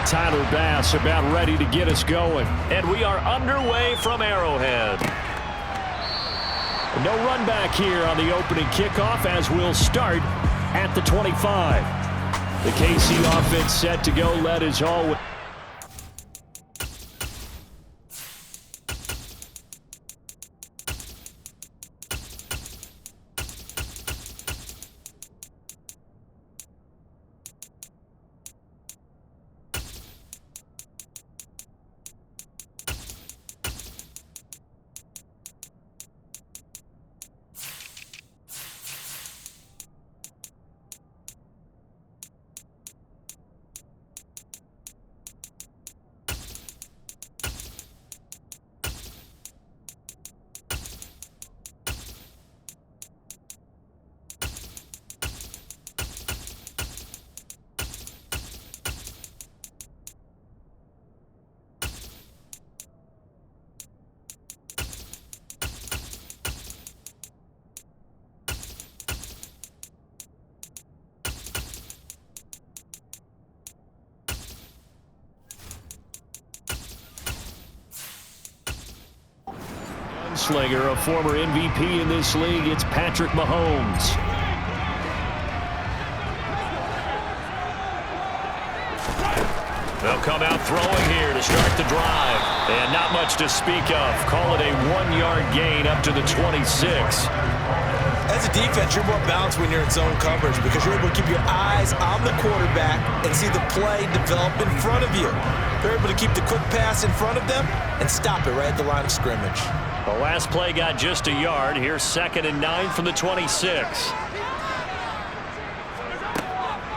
Tyler Bass about ready to get us going. And we are underway from Arrowhead. No run back here on the opening kickoff as we'll start at the 25. The KC offense set to go, led as always. Slinger, a former MVP in this league, it's Patrick Mahomes. They'll come out throwing here to start the drive. And not much to speak of. Call it a 1-yard gain up to the 26. As a defense, you're more balanced when you're in zone coverage because you're able to keep your eyes on the quarterback and see the play develop in front of you. They're able to keep the quick pass in front of them and stop it right at the line of scrimmage. The last play got just a yard. Here's 2nd and 9 from the 26.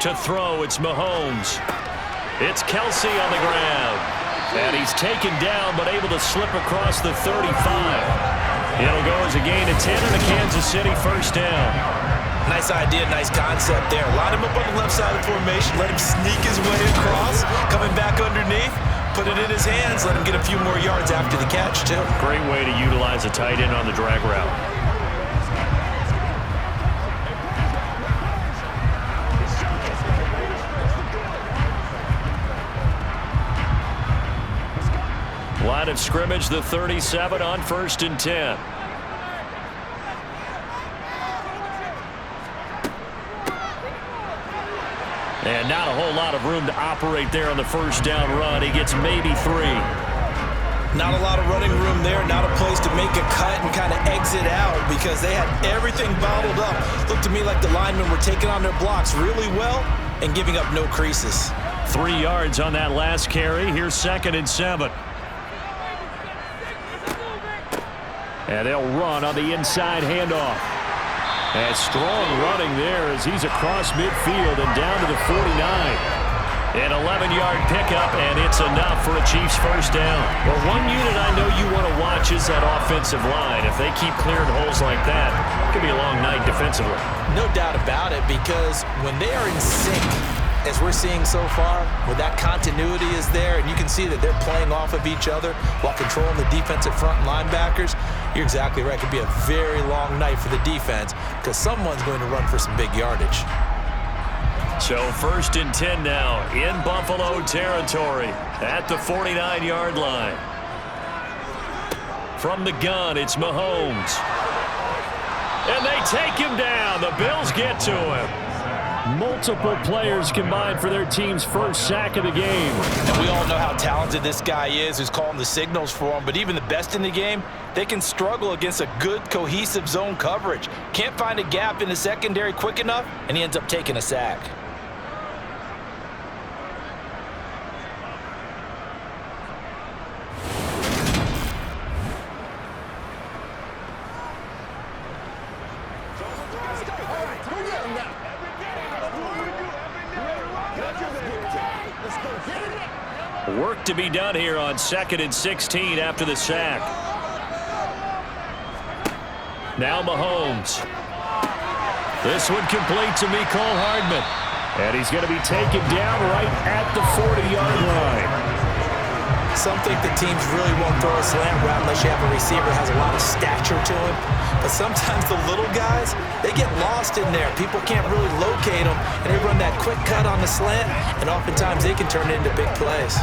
To throw, it's Mahomes. It's Kelsey on the ground. And he's taken down but able to slip across the 35. It'll go as a gain of 10 and a Kansas City first down. Nice idea, nice concept there. Line him up on the left side of the formation. Let him sneak his way across. Coming back underneath. Put it in his hands. Let him get a few more yards after the catch, too. Great way to utilize a tight end on the drag route. Line of scrimmage, the 37 on 1st and 10. And not a whole lot of room to operate there on the first down run. He gets maybe 3. Not a lot of running room there. Not a place to make a cut and kind of exit out because they had everything bottled up. Looked to me like the linemen were taking on their blocks really well and giving up no creases. 3 yards on that last carry. Here's 2nd and 7. And they'll run on the inside handoff. And strong running there as he's across midfield and down to the 49. An 11-yard pickup, and it's enough for a Chiefs first down. Well, one unit I know you want to watch is that offensive line. If they keep clearing holes like that, it could be a long night defensively. No doubt about it, because when they are in sync, as we're seeing so far, where that continuity is there, and you can see that they're playing off of each other while controlling the defensive front linebackers, you're exactly right. It could be a very long night for the defense because someone's going to run for some big yardage. So 1st and 10 now in Buffalo territory at the 49-yard line. From the gun, it's Mahomes. And they take him down. The Bills get to him. Multiple players combined for their team's first sack of the game. And we all know how talented this guy is who's calling the signals for him, but even the best in the game, they can struggle against a good, cohesive zone coverage. Can't find a gap in the secondary quick enough, and he ends up taking a sack. Work to be done here on 2nd and 16 after the sack. Now Mahomes. This one complete to Mecole Hardman. And he's going to be taken down right at the 40-yard line. Some think that teams really won't throw a slant route unless you have a receiver that has a lot of stature to him. But sometimes the little guys, they get lost in there. People can't really locate them, and they run that quick cut on the slant, and oftentimes they can turn it into big plays.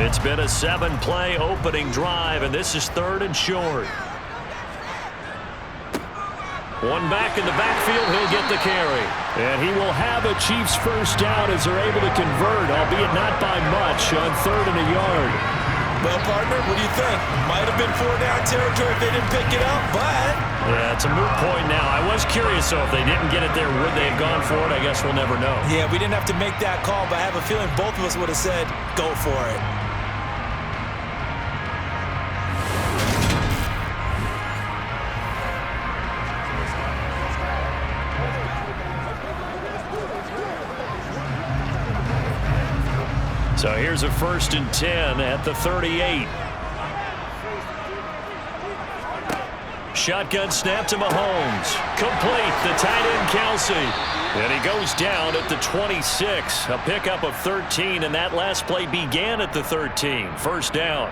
It's been a 7-play opening drive, and this is 3rd and short. One back in the backfield, he'll get the carry. And he will have a Chiefs first down as they're able to convert, albeit not by much, on 3rd and a yard. Well, partner, what do you think? Might have been 4-down territory if they didn't pick it up, but... Yeah, it's a moot point now. I was curious, though, if they didn't get it there, would they have gone for it? I guess we'll never know. Yeah, we didn't have to make that call, but I have a feeling both of us would have said, go for it. So here's a 1st and 10 at the 38. Shotgun snap to Mahomes. Complete, the tight end Kelsey. And he goes down at the 26. A pickup of 13, and that last play began at the 13. First down.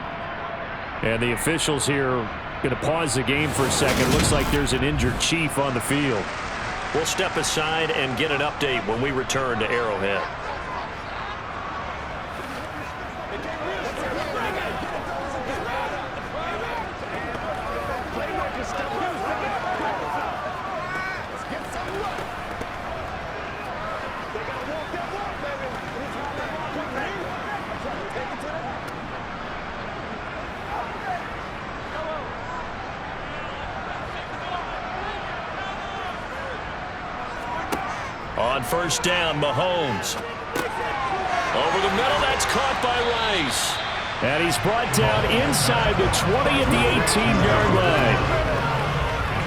And the officials here going to pause the game for a second. Looks like there's an injured Chief on the field. We'll step aside and get an update when we return to Arrowhead. On first down, Mahomes. Over the middle, that's caught by Rice. And he's brought down inside the 20 at the 18-yard line.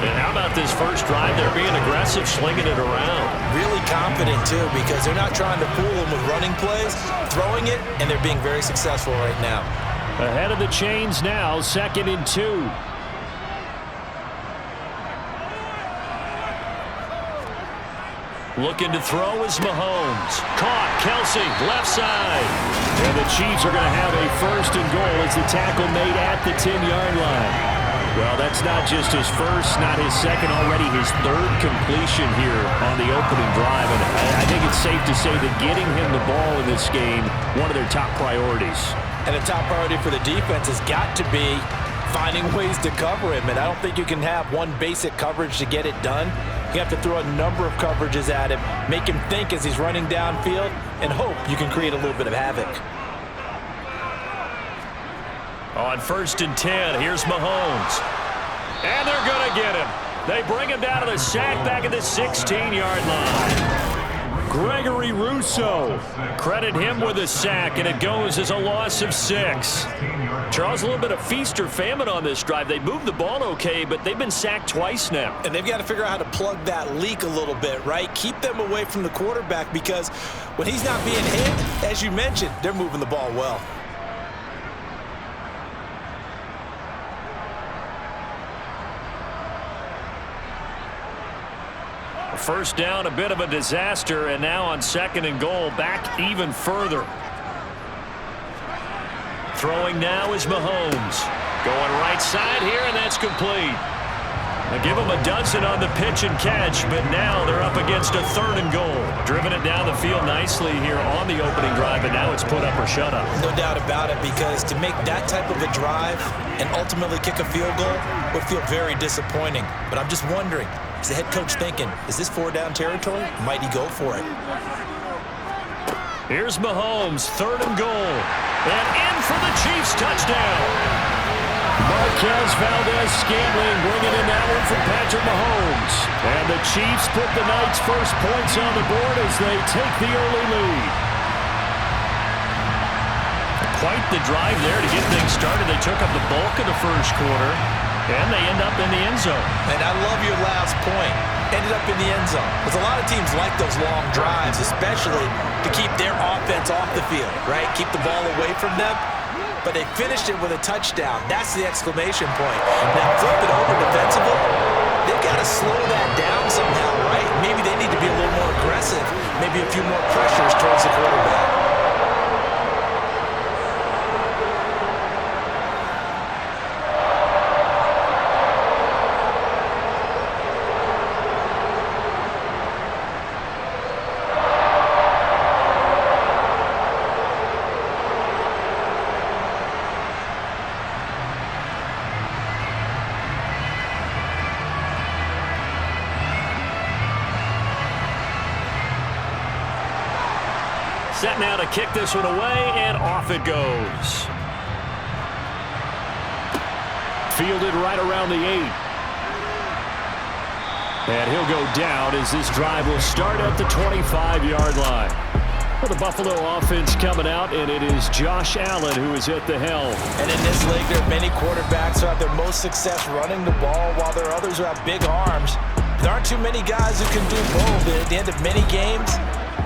And how about this first drive? They're being aggressive, slinging it around. Really confident, too, because they're not trying to fool them with running plays, throwing it, and they're being very successful right now. Ahead of the chains now, 2nd and 2. Looking to throw is Mahomes. Caught, Kelsey, left side. And the Chiefs are going to have a 1st and goal as the tackle made at the 10-yard line. Well, that's not just his first, not his second, already his 3rd completion here on the opening drive. And I think it's safe to say that getting him the ball in this game, one of their top priorities. And the top priority for the defense has got to be finding ways to cover him. And I don't think you can have one basic coverage to get it done. You have to throw a number of coverages at him, make him think as he's running downfield, and hope you can create a little bit of havoc. On 1st and 10, here's Mahomes. And they're going to get him. They bring him down to the sack back at the 16-yard line. Gregory Rousseau. Credit him with a sack, and it goes as a loss of 6. Charles, a little bit of feast or famine on this drive. They moved the ball okay, but they've been sacked twice now. And they've got to figure out how to plug that leak a little bit, right? Keep them away from the quarterback because when he's not being hit, as you mentioned, they're moving the ball well. First down, a bit of a disaster, and now on 2nd and goal, back even further. Throwing now is Mahomes. Going right side here, and that's complete. They give him a dozen on the pitch and catch, but now they're up against a 3rd and goal. Driven it down the field nicely here on the opening drive, and now it's put up or shut up. No doubt about it, because to make that type of a drive and ultimately kick a field goal would feel very disappointing. But I'm just wondering, is the head coach thinking, is this 4-down territory? Might he go for it? Here's Mahomes, 3rd and goal. And in for the Chiefs, touchdown. Marquez Valdez-Scantling bringing in that one from Patrick Mahomes. And the Chiefs put the Knights' first points on the board as they take the early lead. Quite the drive there to get things started. They took up the bulk of the first quarter, and they end up in the end zone. And I love your last point. Ended up in the end zone. Because a lot of teams like those long drives, especially to keep their offense off the field, right? Keep the ball away from them. But they finished it with a touchdown. That's the exclamation point. Now flip it over defensively. They've got to to slow that down somehow, right? Maybe they need to be a little more aggressive. Maybe a few more pressures towards the quarterback. Set now to kick this one away, and off it goes. Fielded right around the 8. And he'll go down as this drive will start at the 25-yard line. For the Buffalo offense coming out, and it is Josh Allen who is at the helm. And in this league, there are many quarterbacks who have their most success running the ball, while there are others who have big arms. There aren't too many guys who can do both. And at the end of many games,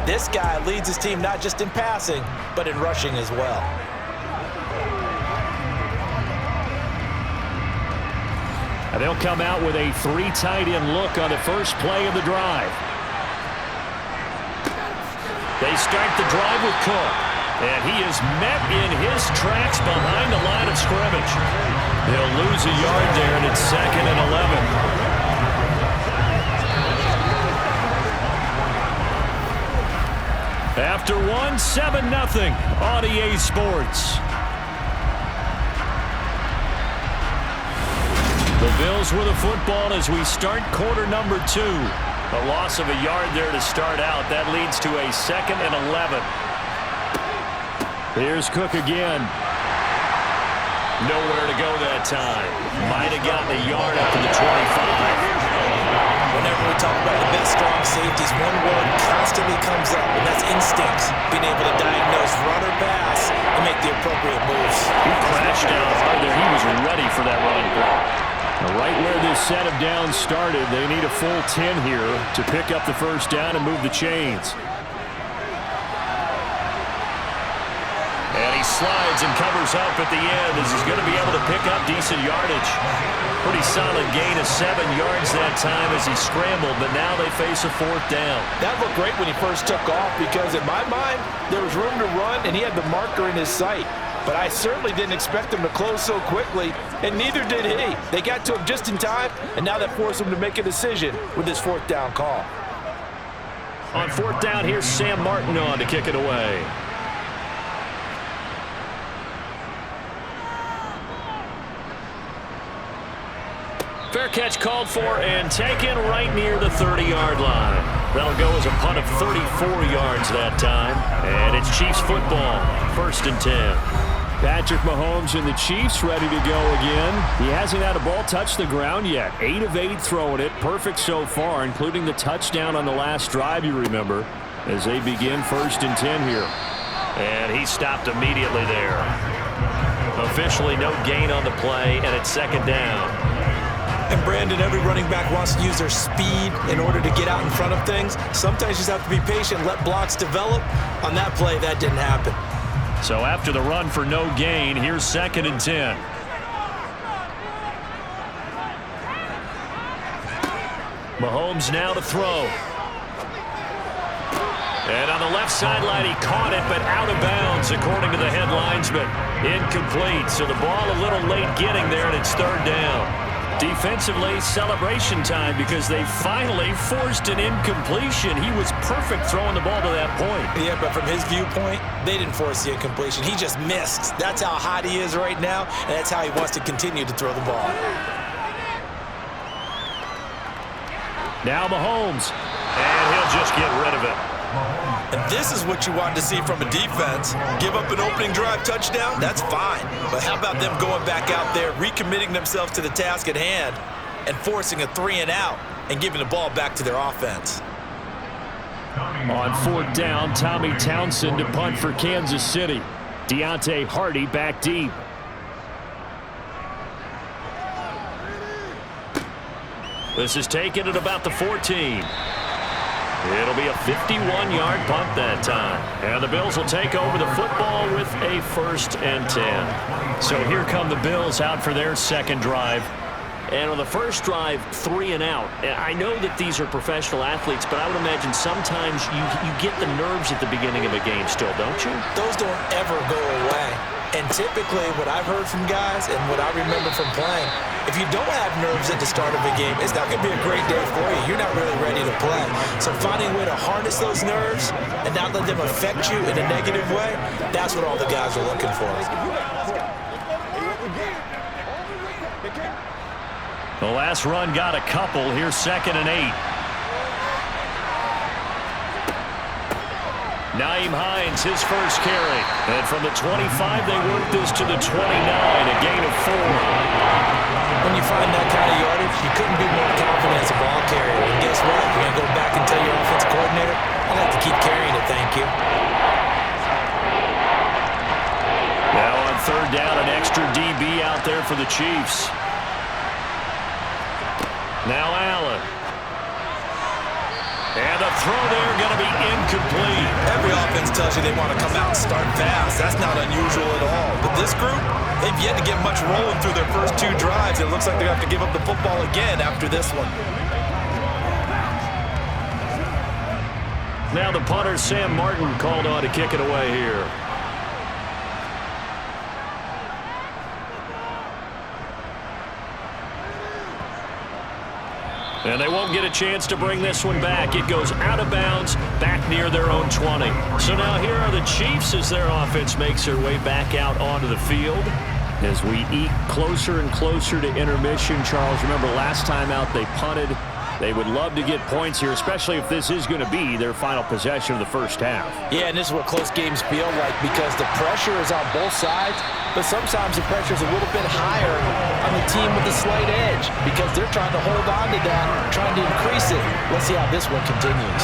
this guy leads his team not just in passing, but in rushing as well. And they'll come out with a 3 tight end look on the first play of the drive. They start the drive with Cook, and he is met in his tracks behind the line of scrimmage. They'll lose a yard there, and it's 2nd and 11. After 1, 7-0 on EA Sports. The Bills with the football as we start quarter number 2. A loss of a yard there to start out. That leads to a 2nd and 11. Here's Cook again. Nowhere to go that time. Might have gotten a yard up to the 25. Whenever we talk about the best strong safeties, one word constantly comes up, and that's instincts. Being able to diagnose run or pass and make the appropriate moves. He crashed down hard there. He was ready for that running play. Right where this set of downs started, they need a full 10 here to pick up the first down and move the chains. And he slides and covers up at the end as he's going to be able to pick up decent yardage. Pretty solid gain of 7 yards that time as he scrambled, but now they face a 4th down. That looked great when he first took off because, in my mind, there was room to run and he had the marker in his sight. But I certainly didn't expect him to close so quickly, and neither did he. They got to him just in time, and now that forced him to make a decision with this 4th down call. On 4th down, here's Sam Martin on to kick it away. Fair catch called for and taken right near the 30-yard line. That'll go as a punt of 34 yards that time. And it's Chiefs football, 1st and 10. Patrick Mahomes and the Chiefs ready to go again. He hasn't had a ball touch the ground yet. 8 of 8 throwing it. Perfect so far, including the touchdown on the last drive, you remember, as they begin 1st and 10 here. And he stopped immediately there. Officially no gain on the play, and it's 2nd down. And Brandon, every running back wants to use their speed in order to get out in front of things. Sometimes you just have to be patient, let blocks develop. On that play, that didn't happen. So after the run for no gain, here's 2nd and 10. Mahomes now to throw. And on the left sideline, he caught it, but out of bounds, according to the head linesman. Incomplete, so the ball a little late getting there, and it's 3rd down. Defensively, celebration time because they finally forced an incompletion. He was perfect throwing the ball to that point. Yeah, but from his viewpoint, they didn't force the incompletion. He just missed. That's how hot he is right now, and that's how he wants to continue to throw the ball. Now Mahomes, and he'll just get rid of it. And this is what you want to see from a defense. Give up an opening drive touchdown, that's fine. But how about them going back out there, recommitting themselves to the task at hand, and forcing a 3 and out, and giving the ball back to their offense. On 4th down, Tommy Townsend to punt for Kansas City. Deontay Hardy back deep. This is taken at about the 14. It'll be a 51-yard punt that time. And the Bills will take over the football with a 1st and 10. So here come the Bills out for their 2nd drive. And on the first drive, 3 and out. I know that these are professional athletes, but I would imagine sometimes you get the nerves at the beginning of a game still, don't you? Those don't ever go away. And typically what I've heard from guys and what I remember from playing, if you don't have nerves at the start of a game, it's not going to be a great day for you. You're not really ready to play. So finding a way to harness those nerves and not let them affect you in a negative way, that's what all the guys are looking for. The last run got a couple. Here's 2nd and 8. Nyheim Hines, his first carry. And from the 25, they work this to the 29, a gain of 4. When you find that kind of yardage, you couldn't be more confident as a ball carrier. And guess what? You're going to go back and tell your offensive coordinator, I'd like to keep carrying it, thank you. Now on 3rd down, an extra DB out there for the Chiefs. Now Allen. And the throw there going to be incomplete. Every offense tells you they want to come out and start fast. That's not unusual at all. But this group, they've yet to get much rolling through their first 2 drives. It looks like they're going to have to give up the football again after this one. Now the punter, Sam Martin, called on to kick it away here. And they won't get a chance to bring this one back. It goes out of bounds, back near their own 20. So now here are the Chiefs as their offense makes their way back out onto the field. As we eat closer and closer to intermission, Charles, remember last time out they punted. They would love to get points here, especially if this is going to be their final possession of the first half. Yeah, and this is what close games feel like because the pressure is on both sides, but sometimes the pressure is a little bit higher on the team with the slight edge because they're trying to hold on to that, trying to increase it. Let's see how this one continues.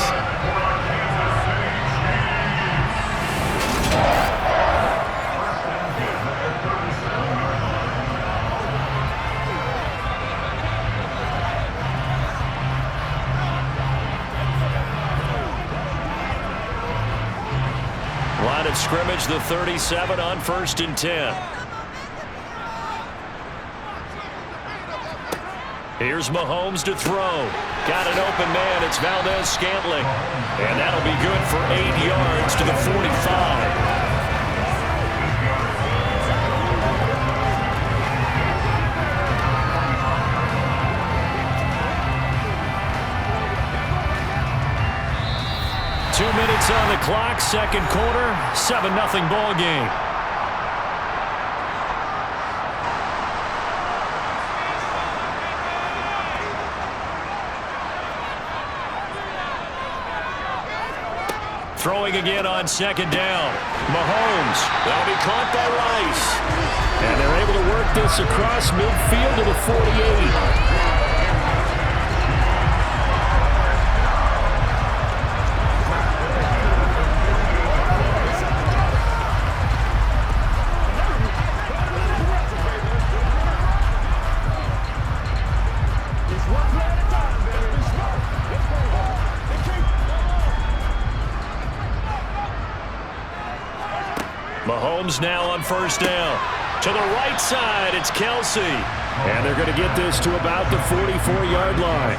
Line of scrimmage, the 37 on 1st and 10. Here's Mahomes to throw. Got an open man. It's Valdez-Scantling. And that'll be good for 8 yards to the 45. On the clock, 2nd quarter, 7-0 ball game. Throwing again on 2nd down. Mahomes, that'll be caught by Rice. And they're able to work this across midfield to the 48. Mahomes now on 1st down. To the right side, it's Kelsey. And they're going to get this to about the 44-yard line.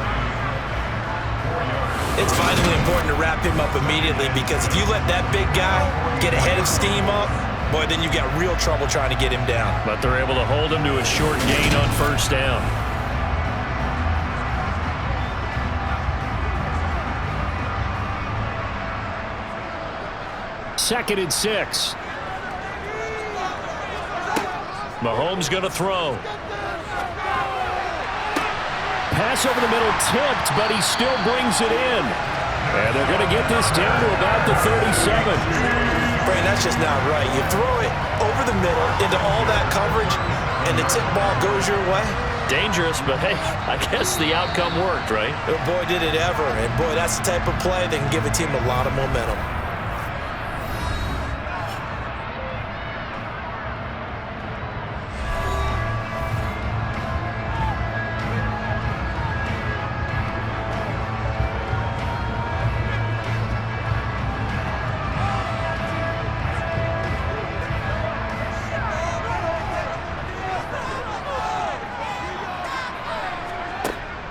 It's vitally important to wrap him up immediately because if you let that big guy get ahead of steam up, boy, then you've got real trouble trying to get him down. But they're able to hold him to a short gain on 1st down. Second and 6. Mahomes going to throw. Pass over the middle tipped, but he still brings it in. And they're going to get this down to about the 37. Brandon, that's just not right. You throw it over the middle into all that coverage, and the tip ball goes your way. Dangerous, but hey, I guess the outcome worked, right? Oh, boy, did it ever. And boy, that's the type of play that can give a team a lot of momentum.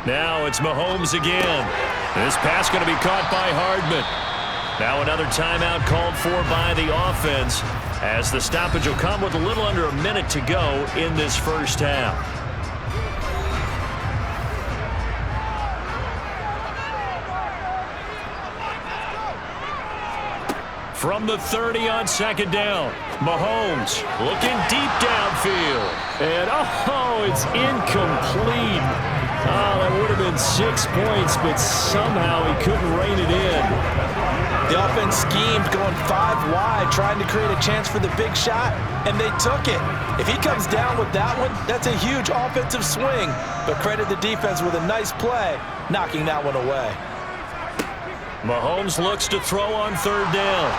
Now it's Mahomes again. This pass going to be caught by Hardman. Now another timeout called for by the offense, as the stoppage will come with a little under a minute to go in this first half. From the 30 on second down, Mahomes looking deep downfield. And, oh, it's incomplete. Oh, that would have been 6 points, but somehow he couldn't rein it in. The offense schemed, going 5 wide, trying to create a chance for the big shot, and they took it. If he comes down with that one, that's a huge offensive swing. But credit the defense with a nice play, knocking that one away. Mahomes looks to throw on third down.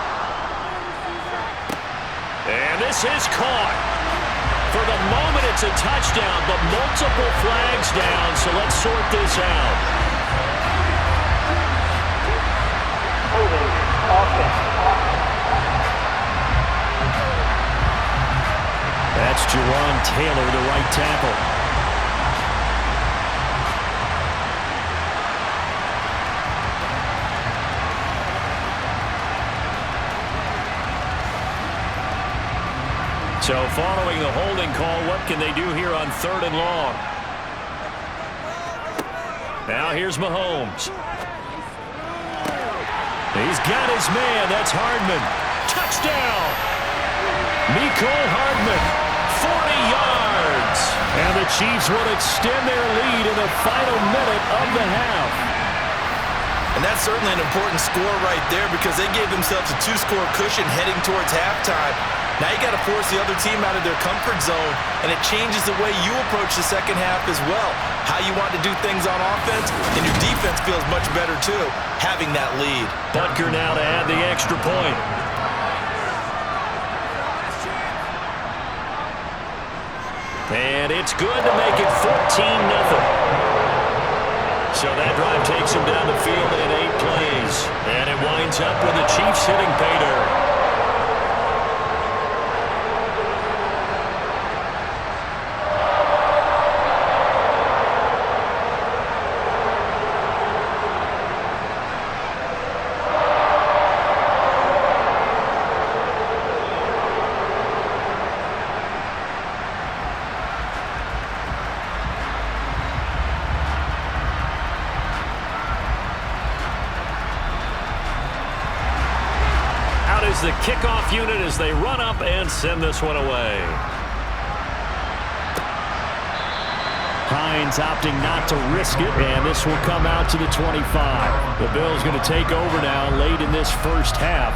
And this is caught. For the moment, it's a touchdown, but multiple flags down, so let's sort this out. Holding, offense. That's Jaron Taylor, the right tackle. So following the holding call, what can they do here on third and long? Now here's Mahomes. He's got his man. That's Hardman. Touchdown! Mecole Hardman, 40 yards. And the Chiefs will extend their lead in the final minute of the half. And that's certainly an important score right there, because they gave themselves a 2-score cushion heading towards halftime. Now you got to force the other team out of their comfort zone, and it changes the way you approach the second half as well. How you want to do things on offense, and your defense feels much better too, having that lead. Butker now to add the extra point. And it's good to make it 14-0. So that drive takes him down the field in 8 plays. And it winds up with the Chiefs hitting pay dirt. The kickoff unit as they run up and send this one away. Hines opting not to risk it, and this will come out to the 25. The Bills going to take over now late in this first half.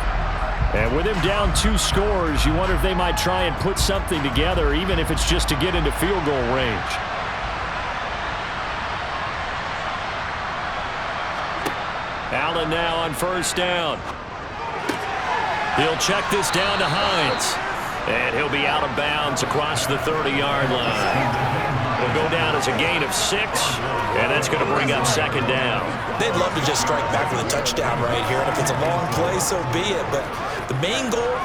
And with him down 2 scores, you wonder if they might try and put something together, even if it's just to get into field goal range. Allen now on first down. He'll check this down to Hines. And he'll be out of bounds across the 30-yard line. Will go down as a gain of 6, and that's going to bring up second down. They'd love to just strike back with a touchdown right here, and if it's a long play, so be it. But the main goal,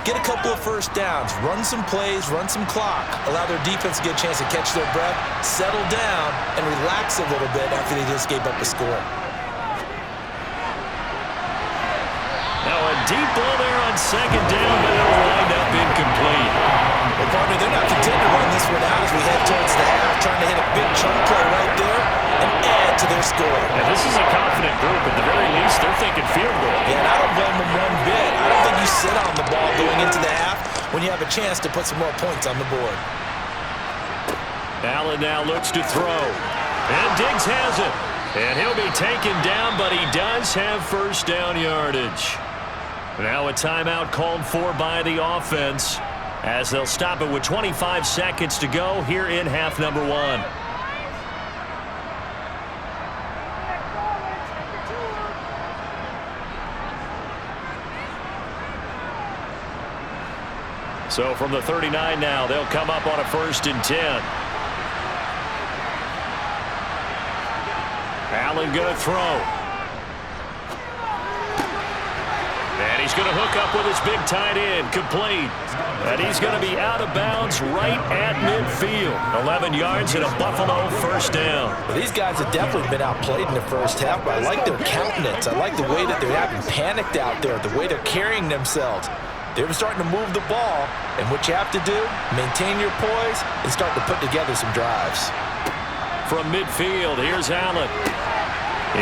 get a couple of first downs, run some plays, run some clock, allow their defense to get a chance to catch their breath, settle down, and relax a little bit after they just gave up the score. Now a deep ball there on second down, but it'll wind up incomplete. Well, partner, they're not content to run this one out as we head towards the half, trying to hit a big chunk play right there and add to their score. And this is a confident group. At the very least, they're thinking field goal. Yeah, and I don't blame them one bit. I don't think you sit on the ball going into the half when you have a chance to put some more points on the board. Allen now looks to throw. And Diggs has it. And he'll be taken down, but he does have first down yardage. Now a timeout called for by the offense as they'll stop it with 25 seconds to go here in half number 1. So from the 39 now, they'll come up on a 1st and 10. Allen going to throw. And He's going to hook up with his big tight end, complete. And he's going to be out of bounds right at midfield. 11 yards and a Buffalo first down. Well, these guys have definitely been outplayed in the first half, but I like their countenance. I like the way that they're having panicked out there, the way they're carrying themselves. They're starting to move the ball, and what you have to do, maintain your poise and start to put together some drives. From midfield, here's Allen.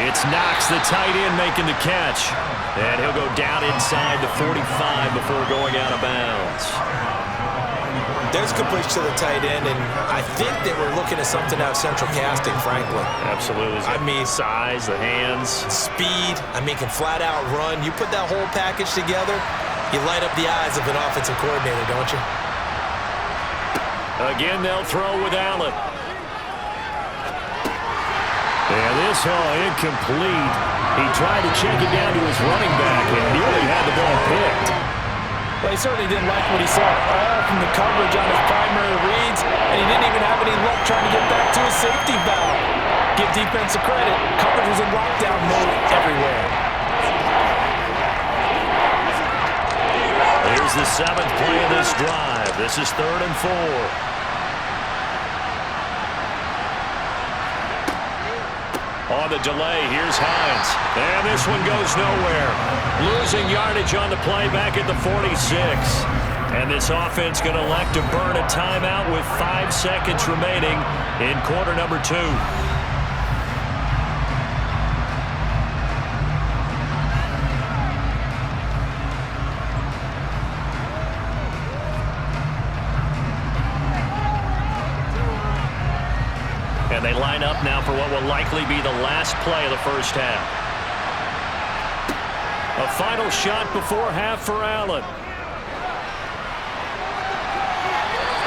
It's Knox, the tight end, making the catch. And he'll go down inside the 45 before going out of bounds. There's completion to the tight end, and I think they were looking at something out of central casting, frankly. Absolutely. I mean, size, the hands. Speed, I mean, can flat out run. You put that whole package together, you light up the eyes of an offensive coordinator, don't you? Again, they'll throw with Allen. And this incomplete. He tried to check it down to his running back and nearly had the ball picked. Well, he certainly didn't like what he saw all from the coverage on his primary reads, and he didn't even have any luck trying to get back to his safety valve. Give defense a credit. Coverage was in lockdown mode everywhere. Here's the 7th play of this drive. This is 3rd and 4. On the delay, here's Hines. And this one goes nowhere. Losing yardage on the play back at the 46. And this offense going to elect to burn a timeout with 5 seconds remaining in quarter number 2. And they line up now for what will likely be the last play of the first half. A final shot before half for Allen.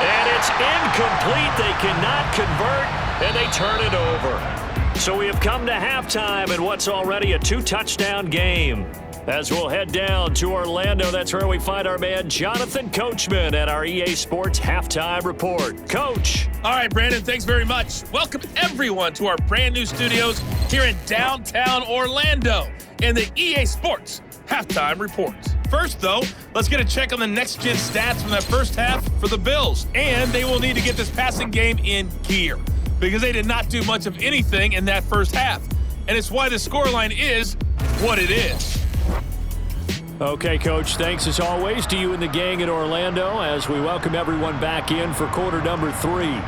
And it's incomplete. They cannot convert, and they turn it over. So we have come to halftime in what's already a 2-touchdown game. As we'll head down to Orlando, that's where we find our man Jonathan Coachman at our EA Sports Halftime Report. Coach. All right, Brandon, thanks very much. Welcome everyone to our brand new studios here in downtown Orlando in the EA Sports Halftime Reports. First, though, let's get a check on the next-gen stats from that first half for the Bills. And they will need to get this passing game in gear because they did not do much of anything in that first half. And it's why the scoreline is what it is. Okay, Coach, thanks as always to you and the gang in Orlando as we welcome everyone back in for quarter number 3.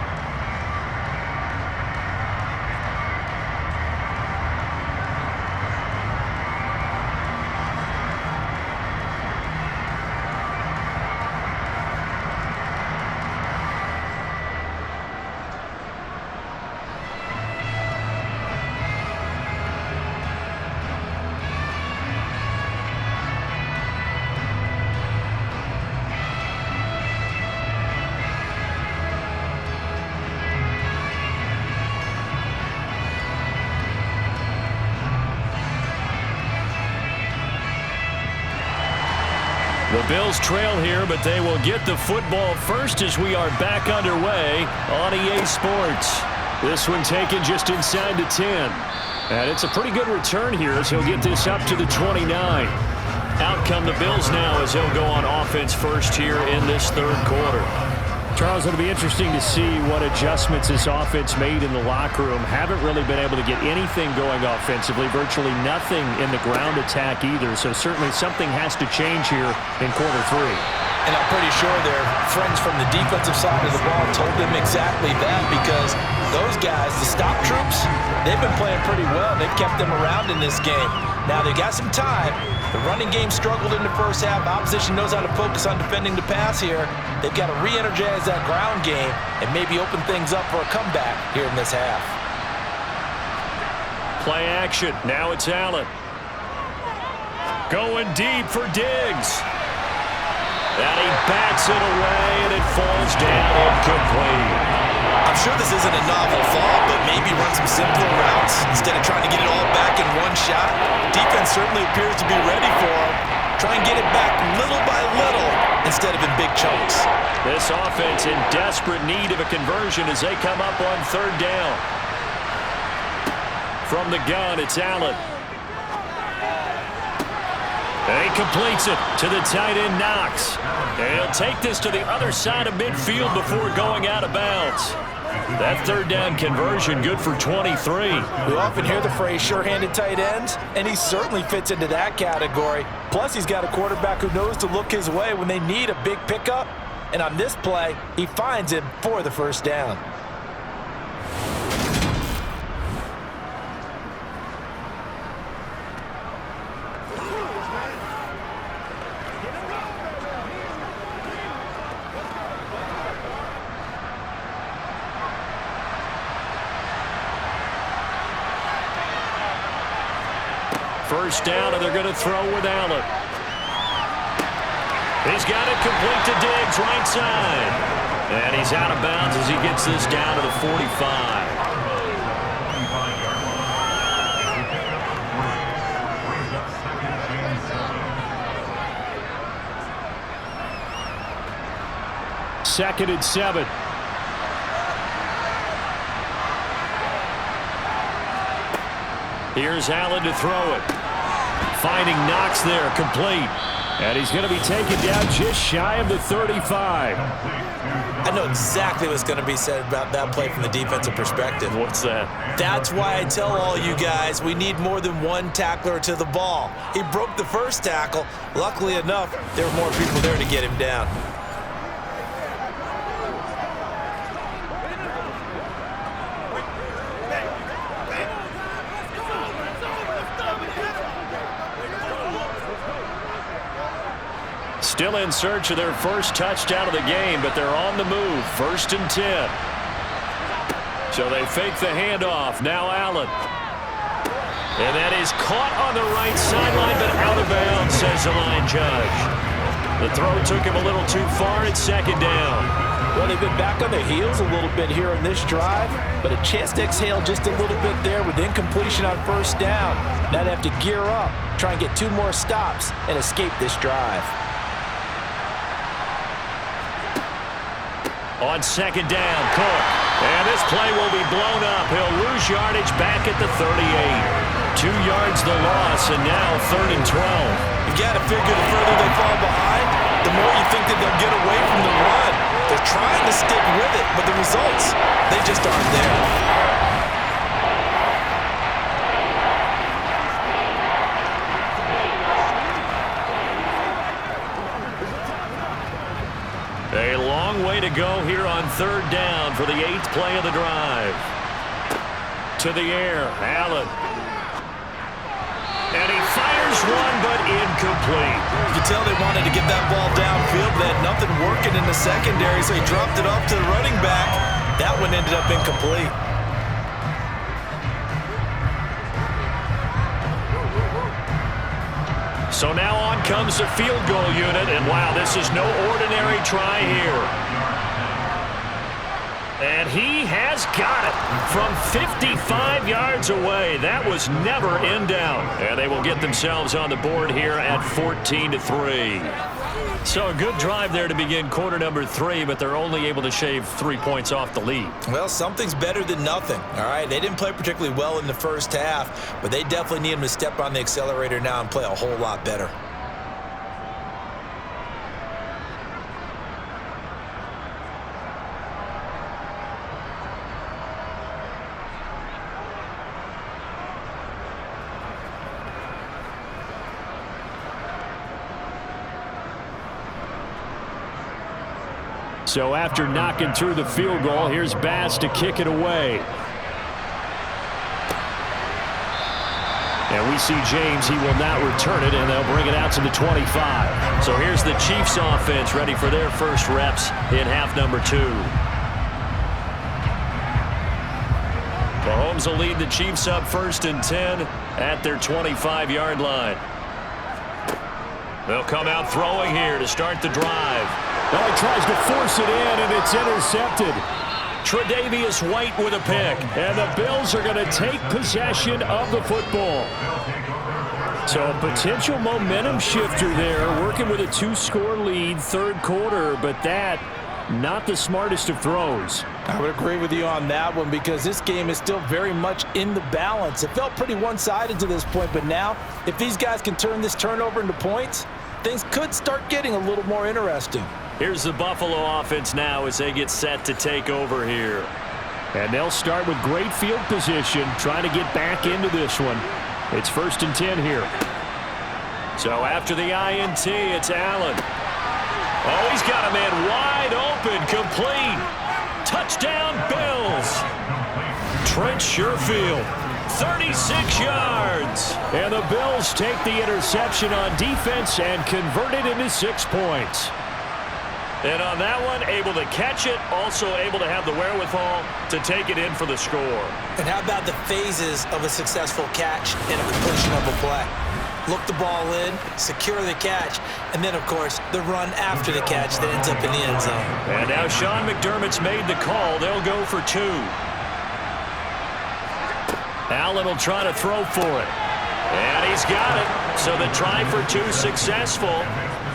The Bills trail here, but they will get the football first as we are back underway on EA Sports. This one taken just inside the 10. And it's a pretty good return here as he'll get this up to the 29. Out come the Bills now as he'll go on offense first here in this third quarter. Charles, it'll be interesting to see what adjustments this offense made in the locker room. Haven't really been able to get anything going offensively, virtually nothing in the ground attack either. So certainly something has to change here in quarter 3. And I'm pretty sure their friends from the defensive side of the ball told them exactly that because those guys, the stop troops, they've been playing pretty well. They've kept them around in this game. Now they got some time. The running game struggled in the first half. Opposition knows how to focus on defending the pass here. They've got to re-energize that ground game and maybe open things up for a comeback here in this half. Play action. Now it's Allen. Going deep for Diggs. And he bats it away, and it falls down incomplete. I'm sure this isn't a novel thought, but maybe run some simpler routes instead of trying to get it all back in one shot. Defense certainly appears to be ready for him. Try and get it back little by little instead of in big chunks. This offense in desperate need of a conversion as they come up on third down. From the gun, it's Allen. And he completes it to the tight end, Knox. And he'll take this to the other side of midfield before going out of bounds. That third down conversion good for 23. We often hear the phrase sure-handed tight ends, and he certainly fits into that category. Plus, he's got a quarterback who knows to look his way when they need a big pickup. And on this play, he finds him for the first down. First down, and they're going to throw with Allen. He's got it complete to Diggs, right side. And he's out of bounds as he gets this down to the 45. Second and 7. Here's Allen to throw it. Finding Knox there, complete. And he's going to be taken down just shy of the 35. I know exactly what's going to be said about that play from the defensive perspective. What's that? That's why I tell all you guys we need more than one tackler to the ball. He broke the first tackle. Luckily enough, there were more people there to get him down. Still in search of their first touchdown of the game, but they're on the move. First and 10. So they fake the handoff. Now Allen. And that is caught on the right sideline, but out of bounds, says the line judge. The throw took him a little too far. It's second down. Well, they've been back on their heels a little bit here in this drive, but a chance to exhale just a little bit there with incompletion on first down. Now they have to gear up, try and get 2 more stops, and escape this drive. On second down, Cook. And this play will be blown up. He'll lose yardage back at the 38. 2 yards the loss, and now third and 12. You've got to figure the further they fall behind, the more you think that they'll get away from the run. They're trying to stick with it, but the results, they just aren't there. A long way to go here on third down for the 8th play of the drive. To the air, Allen. And he fires one, but incomplete. You can tell they wanted to get that ball downfield, but they had nothing working in the secondary, so he dropped it off to the running back. That one ended up incomplete. So now on comes the field goal unit, and wow, this is no ordinary try here. And he has got it from 55 yards away. That was never in doubt. And they will get themselves on the board here at 14-3. So a good drive there to begin quarter number 3, but they're only able to shave 3 points off the lead. Well, something's better than nothing, all right? They didn't play particularly well in the first half, but they definitely need them to step on the accelerator now and play a whole lot better. So after knocking through the field goal, here's Bass to kick it away. And we see James. He will not return it, and they'll bring it out to the 25. So here's the Chiefs offense ready for their first reps in half number 2. Mahomes will lead the Chiefs up first and 10 at their 25-yard line. They'll come out throwing here to start the drive. Well, he tries to force it in, and it's intercepted. Tre'Davious White with a pick, and the Bills are going to take possession of the football. So a potential momentum shifter there, working with a 2-score lead, third quarter, but that not the smartest of throws. I would agree with you on that one because this game is still very much in the balance. It felt pretty one-sided to this point, but now if these guys can turn this turnover into points, things could start getting a little more interesting. Here's the Buffalo offense now as they get set to take over here. And they'll start with great field position, trying to get back into this one. It's 1st and 10 here. So after the INT, it's Allen. Oh, he's got a man wide open, complete. Touchdown, Bills. Trent Sherfield, 36 yards. And the Bills take the interception on defense and convert it into 6 points. And on that one, able to catch it, also able to have the wherewithal to take it in for the score. And how about the phases of a successful catch and a completion of a play? Look the ball in, secure the catch, and then, of course, the run after the catch that ends up in the end zone. And now Sean McDermott's made the call. They'll go for 2. Allen will try to throw for it. And he's got it. So the try for 2 successful.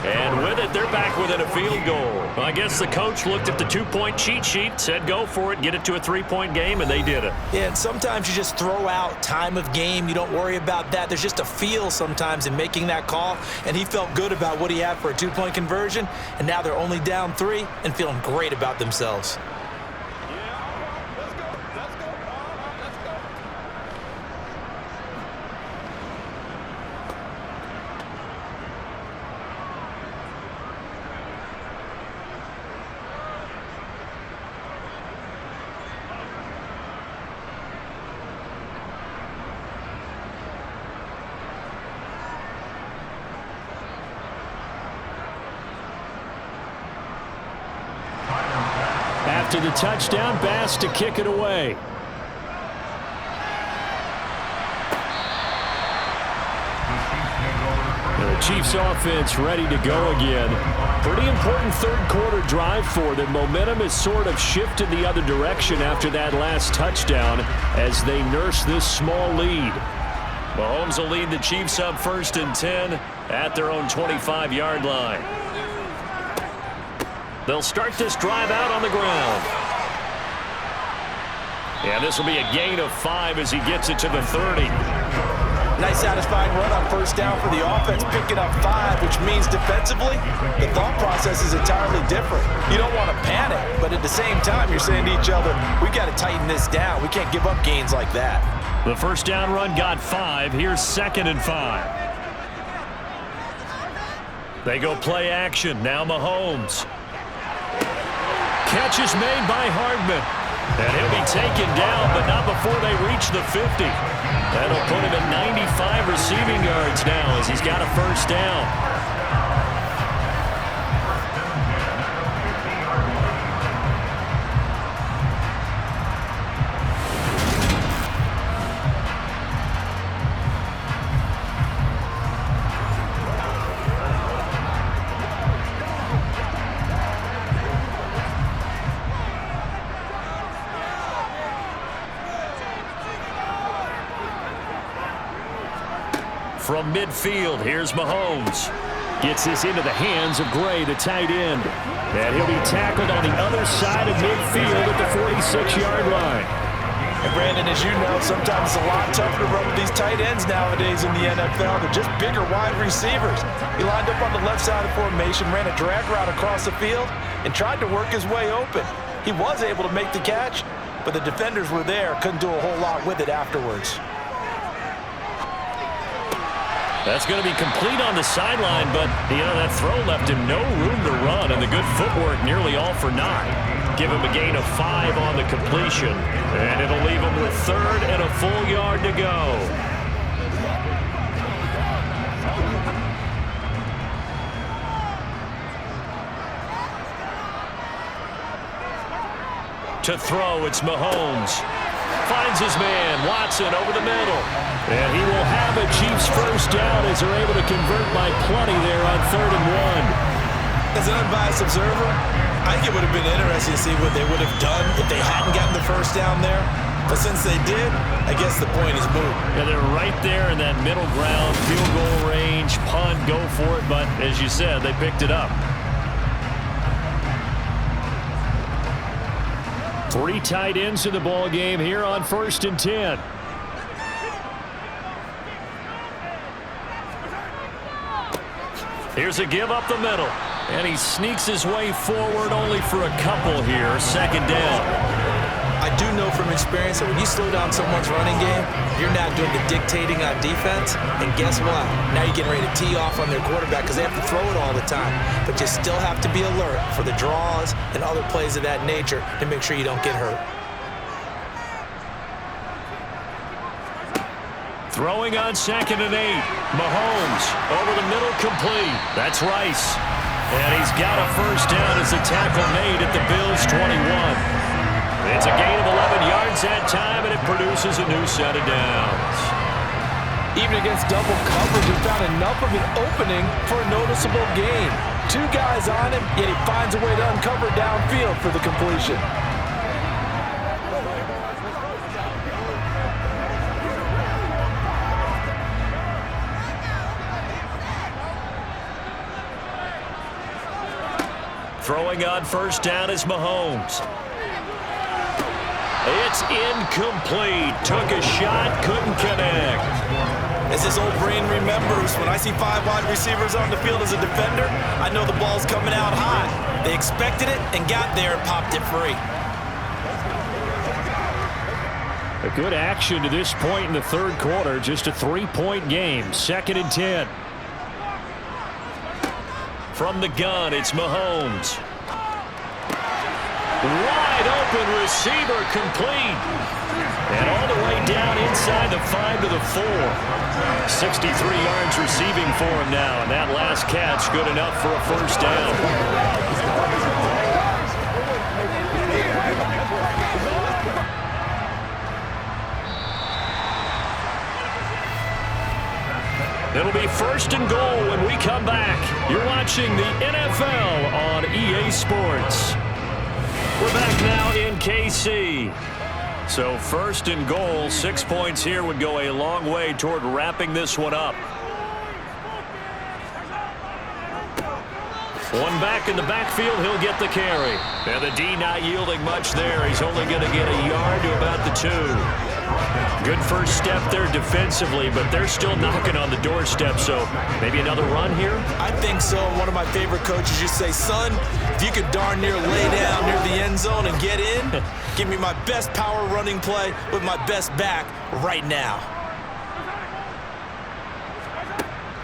And with it, they're back within a field goal. Well, I guess the coach looked at the 2-point cheat sheet, said go for it, get it to a 3-point game, and they did it. Yeah, and sometimes you just throw out time of game. You don't worry about that. There's just a feel sometimes in making that call, and he felt good about what he had for a 2-point conversion, and now they're only down 3 and feeling great about themselves. After the touchdown, Bass to kick it away. The Chiefs offense ready to go again. Pretty important third-quarter drive for them. Momentum has sort of shifted the other direction after that last touchdown as they nurse this small lead. Mahomes will lead the Chiefs up 1st and 10 at their own 25-yard line. They'll start this drive out on the ground. And this will be a gain of 5 as he gets it to the 30. Nice satisfying run on 1st down for the offense, picking up 5, which means defensively, the thought process is entirely different. You don't want to panic, but at the same time, you're saying to each other, we got to tighten this down. We can't give up gains like that. The 1st down run got 5. Here's 2nd and 5. They go play action. Now Mahomes. Catch is made by Hardman. And he'll be taken down, but not before they reach the 50. That'll put him at 95 receiving yards now as he's got a 1st down. From midfield, here's Mahomes. Gets this into the hands of Gray, the tight end. And he'll be tackled on the other side of midfield at the 46-yard line. And Brandon, as you know, sometimes it's a lot tougher to run with these tight ends nowadays in the NFL. They're just bigger wide receivers. He lined up on the left side of formation, ran a drag route across the field, and tried to work his way open. He was able to make the catch, but the defenders were there, couldn't do a whole lot with it afterwards. That's going to be complete on the sideline, but, that throw left him no room to run, and the good footwork nearly all for naught. Give him a gain of 5 on the completion, and it'll leave him with 3rd and a full yard to go. To throw, it's Mahomes. Finds his man, Watson, over the middle. And he will have a Chiefs 1st down as they're able to convert by plenty there on 3rd and 1. As an unbiased observer, I think it would have been interesting to see what they would have done if they hadn't gotten the 1st down there. But since they did, I guess the point is moot. Yeah, they're right there in that middle ground, field goal range, punt, go for it. But as you said, they picked it up. 3 tight ends in the ball game here on 1st and 10. Here's a give up the middle. And he sneaks his way forward only for a couple here. 2nd down. I do know from experience that when you slow down someone's running game, you're not doing the dictating on defense. And guess what? Now you're getting ready to tee off on their quarterback because they have to throw it all the time. But you still have to be alert for the draws and other plays of that nature to make sure you don't get hurt. Throwing on 2nd and 8. Mahomes over the middle, complete. That's Rice. And he's got a 1st down as a tackle made at the Bills' 21. It's a gain of 11 yards that time, and it produces a new set of downs. Even against double coverage, he found enough of an opening for a noticeable gain. 2 guys on him, yet he finds a way to uncover downfield for the completion. Throwing on 1st down is Mahomes. It's incomplete. Took a shot, couldn't connect. As his old brain remembers, when I see 5 wide receivers on the field as a defender, I know the ball's coming out high. They expected it and got there and popped it free. A good action to this point in the 3rd quarter. Just a 3-point game. 2nd and 10. From the gun, it's Mahomes. Wide open receiver, complete. And all the way down inside the 5 to the 4. 63 yards receiving for him now, and that last catch good enough for a 1st down. It'll be 1st and goal when we come back. You're watching the NFL on EA Sports. We're back now in KC. So 1st and goal, 6 points here would go a long way toward wrapping this one up. One back in the backfield, he'll get the carry. And the D not yielding much there. He's only going to get a yard to about the 2. Good first step there defensively, but they're still knocking on the doorstep, so maybe another run here? I think so. One of my favorite coaches used to say, son, if you could darn near lay down near the end zone and get in, give me my best power running play with my best back right now.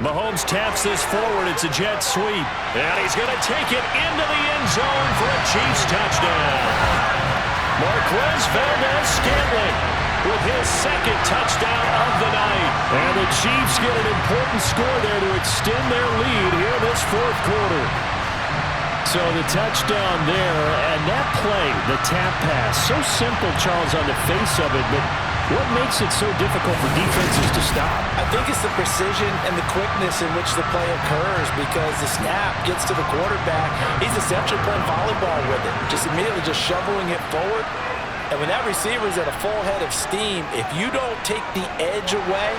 Mahomes taps this forward. It's a jet sweep. And he's going to take it into the end zone for a Chiefs touchdown. Marquez Valdez-Scantling with his 2nd touchdown of the night. And the Chiefs get an important score there to extend their lead here in this 4th quarter. So the touchdown there, and that play, the tap pass, so simple, Charles, on the face of it, but what makes it so difficult for defenses to stop? I think it's the precision and the quickness in which the play occurs, because the snap gets to the quarterback. He's essentially playing volleyball with it, just immediately just shoveling it forward. And when that receiver's at a full head of steam, if you don't take the edge away,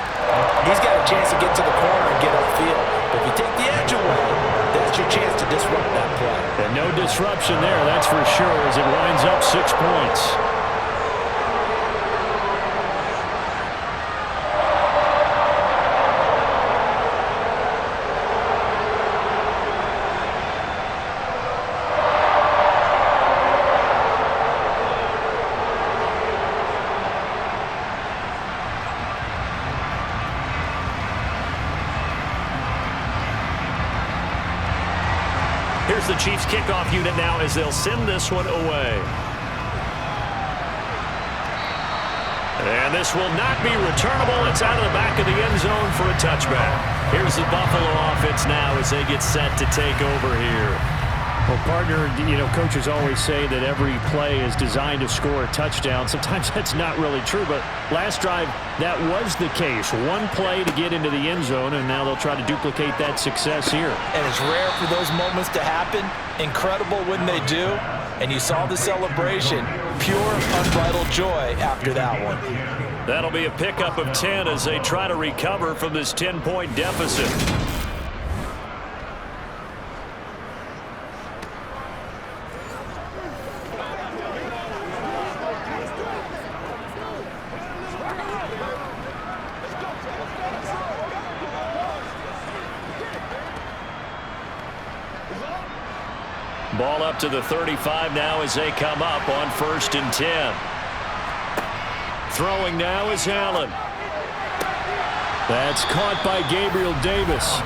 he's got a chance to get to the corner and get upfield. But if you take the edge away, that's your chance to disrupt that play. And no disruption there, that's for sure, as it winds up 6 points. Here's the Chiefs kickoff unit now as they'll send this one away. And this will not be returnable. It's out of the back of the end zone for a touchback. Here's the Buffalo offense now as they get set to take over here. Well, partner, you know, coaches always say that every play is designed to score a touchdown. Sometimes that's not really true, but last drive, that was the case. One play to get into the end zone, and now they'll try to duplicate that success here. And it's rare for those moments to happen. Incredible when they do. And you saw the celebration. Pure, unbridled joy after that one. That'll be a pickup of 10 as they try to recover from this 10-point deficit. Ball up to the 35 now as they come up on 1st and 10. Throwing now is Allen. That's caught by Gabriel Davis.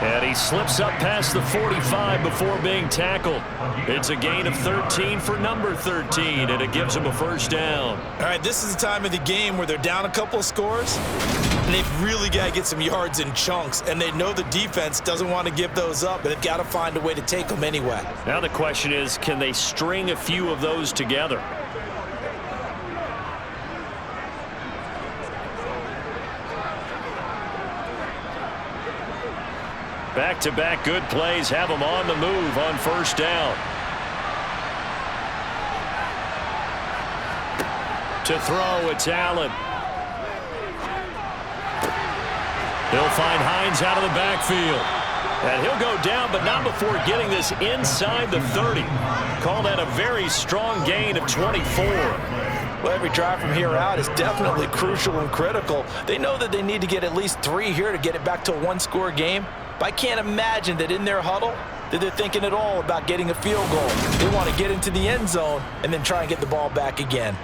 And he slips up past the 45 before being tackled. It's a gain of 13 for number 13, and it gives him a first down. All right, this is the time of the game where they're down a couple of scores, and they've really got to get some yards in chunks, and they know the defense doesn't want to give those up, but they've got to find a way to take them anyway. Now the question is, can they string a few of those together? Back-to-back good plays have them on the move on first down. To throw, it's Allen. He'll find Hines out of the backfield. And he'll go down, but not before getting this inside the 30. Call that a very strong gain of 24. Well, every drive from here out is definitely crucial and critical. They know that they need to get at least 3 here to get it back to a one-score game. But I can't imagine that in their huddle that they're thinking at all about getting a field goal. They want to get into the end zone and then try and get the ball back again.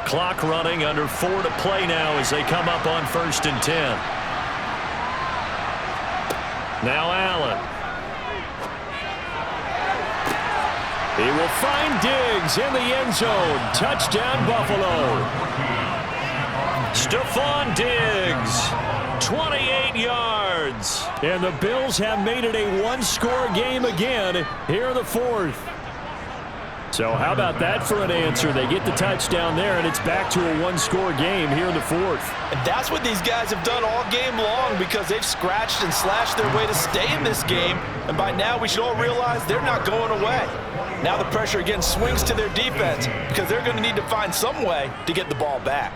Clock running, under 4 to play now as they come up on 1st and 10. Now Allen. He will find Diggs in the end zone. Touchdown, Buffalo. Stephon Diggs, 28 yards. And the Bills have made it a one-score game again here in the 4th. So how about that for an answer? They get the touchdown there, and it's back to a one-score game here in the 4th. And that's what these guys have done all game long because they've scratched and slashed their way to stay in this game. And by now, we should all realize they're not going away. Now the pressure again swings to their defense because they're going to need to find some way to get the ball back.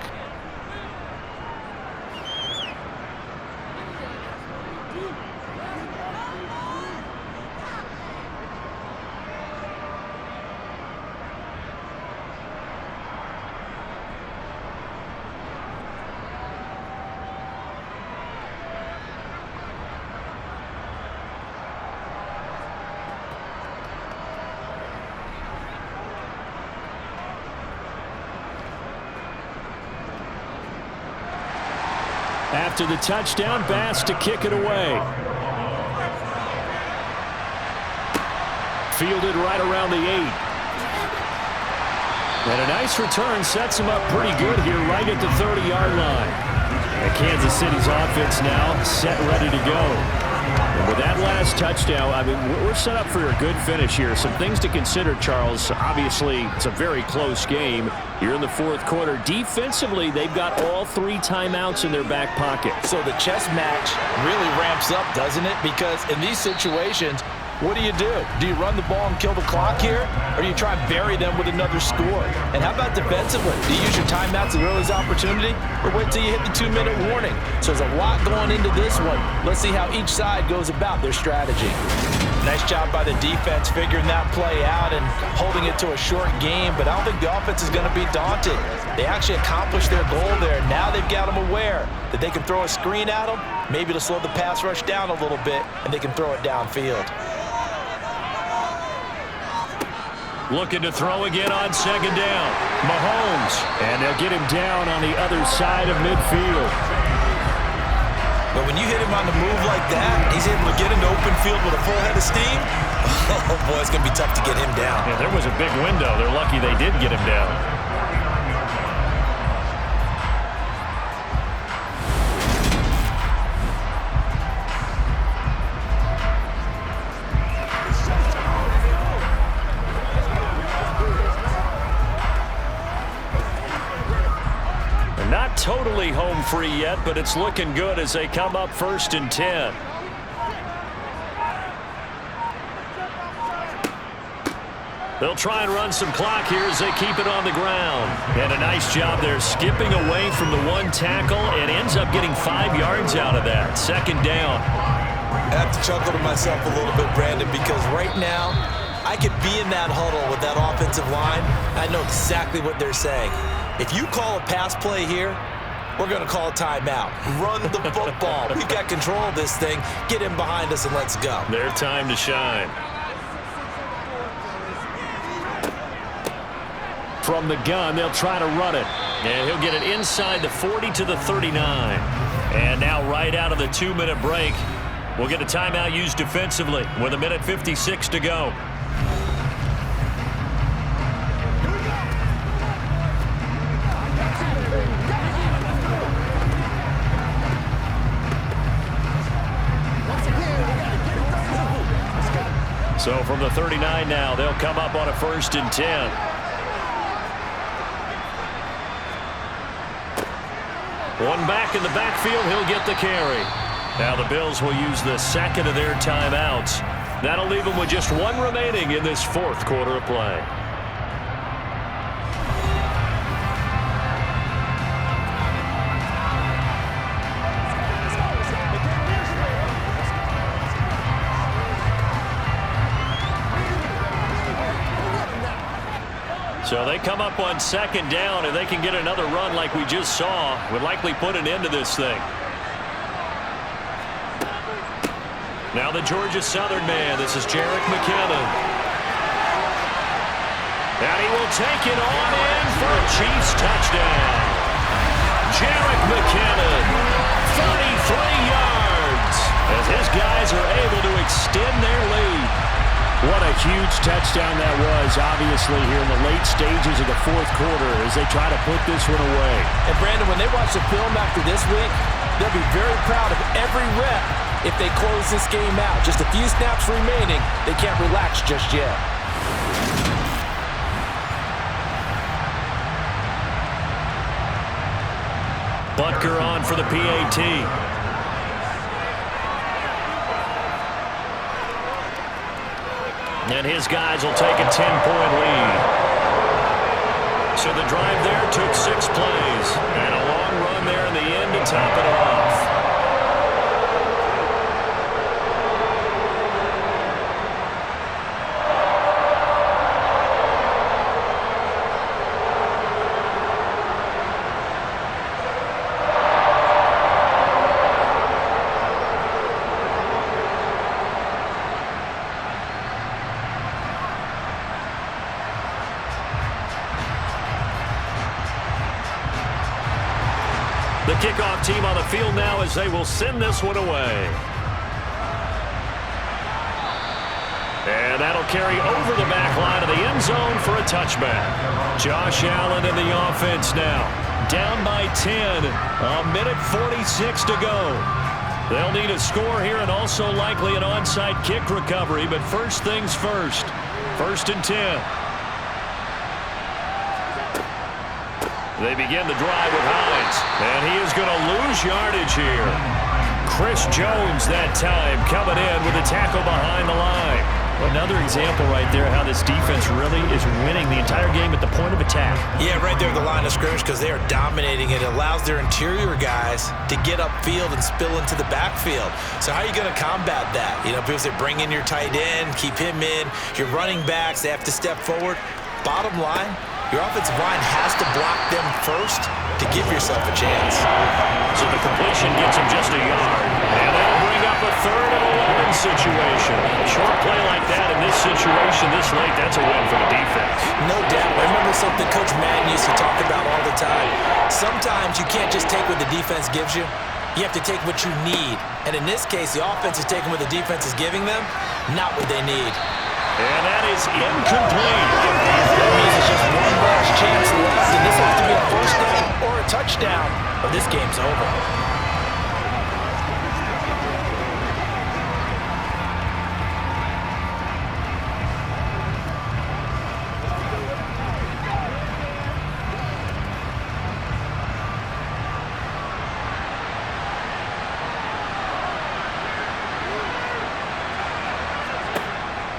After the touchdown, Bass to kick it away. Fielded right around the 8. And a nice return sets him up pretty good here right at the 30-yard line. And Kansas City's offense now set, ready to go. And with that last touchdown, I mean, we're set up for a good finish here. Some things to consider, Charles. Obviously, it's a very close game here in the 4th quarter. Defensively, they've got all 3 timeouts in their back pocket. So the chess match really ramps up, doesn't it? Because in these situations, what do? Do you run the ball and kill the clock here? Or do you try and bury them with another score? And how about defensively? Do you use your timeouts as early as opportunity? Or wait till you hit the 2-minute warning? So there's a lot going into this one. Let's see how each side goes about their strategy. Nice job by the defense figuring that play out and holding it to a short game. But I don't think the offense is going to be daunted. They actually accomplished their goal there. Now they've got them aware that they can throw a screen at them, maybe to slow the pass rush down a little bit, and they can throw it downfield. Looking to throw again on 2nd down. Mahomes. And they'll get him down on the other side of midfield. But when you hit him on the move like that, he's able to get into open field with a full head of steam. Oh, boy, it's going to be tough to get him down. Yeah, there was a big window. They're lucky they did get him down. Not totally home free yet, but it's looking good as they come up 1st and 10. They'll try and run some clock here as they keep it on the ground. And a nice job there skipping away from the 1 tackle and ends up getting 5 yards out of that. 2nd down. I have to chuckle to myself a little bit, Brandon, because right now I could be in that huddle with that offensive line. I know exactly what they're saying. If you call a pass play here, we're going to call a timeout. Run the football. We've got control of this thing. Get him behind us and let's go. Their time to shine. From the gun, they'll try to run it. And he'll get it inside the 40 to the 39. And now right out of the 2-minute break, we'll get a timeout used defensively with 1:56 to go. So from the 39 now, they'll come up on a 1st and 10. One back in the backfield, he'll get the carry. Now the Bills will use the second of their timeouts. That'll leave them with just one remaining in this 4th quarter of play. So they come up on 2nd down, and they can get another run like we just saw. Would likely put an end to this thing. Now the Georgia Southern man. This is Jerick McKinnon. And he will take it on in for a Chiefs touchdown. Jerick McKinnon, 33 yards, as his guys are able to extend their lead. What a huge touchdown that was, obviously, here in the late stages of the 4th quarter as they try to put this one away. And, Brandon, when they watch the film after this week, they'll be very proud of every rep if they close this game out. Just a few snaps remaining. They can't relax just yet. Butker on for the PAT. And his guys will take a 10-point lead. So the drive there took 6 plays. And a long run there in the end to top it off. The kickoff team on the field now as they will send this one away. And that'll carry over the back line of the end zone for a touchback. Josh Allen in the offense now. Down by 10. 1:46 to go. They'll need a score here and also likely an onside kick recovery. But first things first. 1st and 10. They begin the drive with Hines, and he is going to lose yardage here. Chris Jones that time coming in with a tackle behind the line. Another example right there how this defense really is winning the entire game at the point of attack. Yeah, right there at the line of scrimmage because they are dominating. It allows their interior guys to get upfield and spill into the backfield. So how are you going to combat that? You know, because they bring in your tight end, keep him in. Your running backs, they have to step forward. Bottom line, your offensive line has to block them first to give yourself a chance. So the completion gets him just a yard. And that'll bring up a 3rd and 11 situation. A short play like that in this situation this late, that's a win for the defense. No doubt. I remember something Coach Madden used to talk about all the time. Sometimes you can't just take what the defense gives you. You have to take what you need. And in this case, the offense is taking what the defense is giving them, not what they need. And that is incomplete. That means it's just one last chance left, and this has to be a 1st down or a touchdown, or this game's over.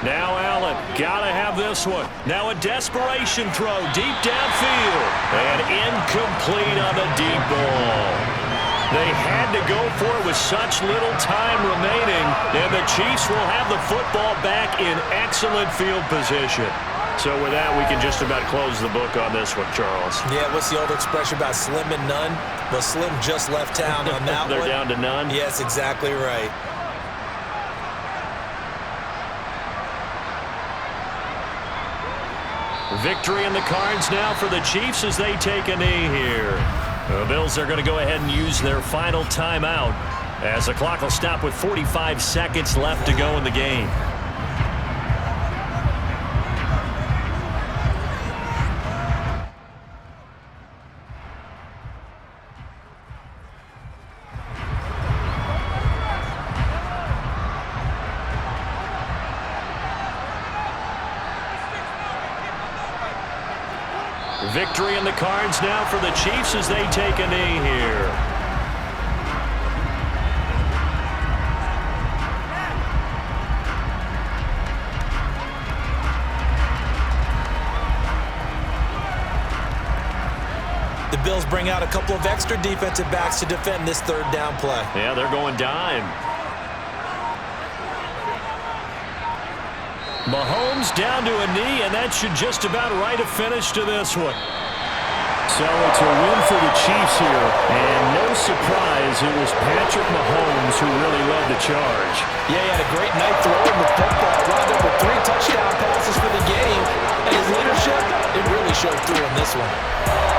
Now Allen, gotta have this one. Now a desperation throw deep downfield. And incomplete on the deep ball. They had to go for it with such little time remaining. And the Chiefs will have the football back in excellent field position. So with that, we can just about close the book on this one, Charles. Yeah, what's the old expression about slim and none? Well, Slim just left town on that They're one. down to none? Yes, exactly right. Victory in the cards now for the Chiefs as they take a knee here. The Bills are going to go ahead and use their final timeout as the clock will stop with 45 seconds left to go in the game. Victory in the cards now for the Chiefs as they take a knee here. The Bills bring out a couple of extra defensive backs to defend this third down play. Yeah, they're going dime. Mahomes down to a knee, and that should just about write a finish to this one. So it's a win for the Chiefs here, and no surprise, it was Patrick Mahomes who really led the charge. Yeah, he had a great night throwing the football. Wound up with 3 touchdown passes for the game, and his leadership, it really showed through in this one.